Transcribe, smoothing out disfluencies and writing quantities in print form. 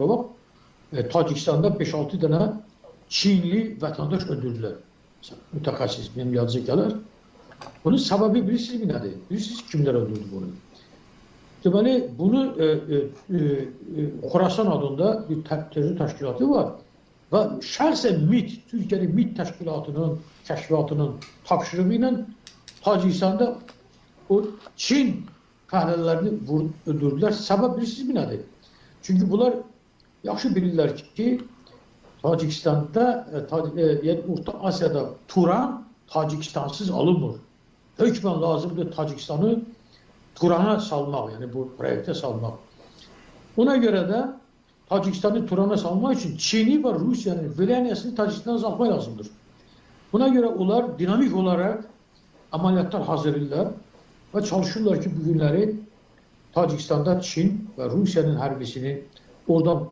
Bak, Tacikistan'da 5-6 tane Çinli vatandaş öldürdüler. Mütehassıs, benim yazıcılar. Bunun sebebi bilirsiniz mi nedir? Bilirsiniz kimler öldürdü bunu? Deməli, bunu Xorasan adında bir terör təşkilatı var və şəxsən MİT, Türkiyənin MİT təşkilatının, kəşfiyyatının tapşırığı ilə Tacikistanda o Çin fəhlələrini öldürdülər. Səbəb bilirsiniz mi nədir? Çünki bunlar yaxşı bilirlər ki, Tacikistanda, yəni Orta Asiyada Turan Tacikistansız alınmır. Hökmən lazımdır Tacikistanı Turan'a salmaq, yani bu proyekte salmaq. Ona göre de Tacikistan'ı Turan'a salmak için Çin'i ve Rusya'nın Vilenyasını Tacikistan'a salmak lazımdır. Buna göre onlar dinamik olarak ameliyatlar hazırlayırlar ve çalışırlar ki bugünleri Tacikistan'da Çin ve Rusya'nın harbisini oradan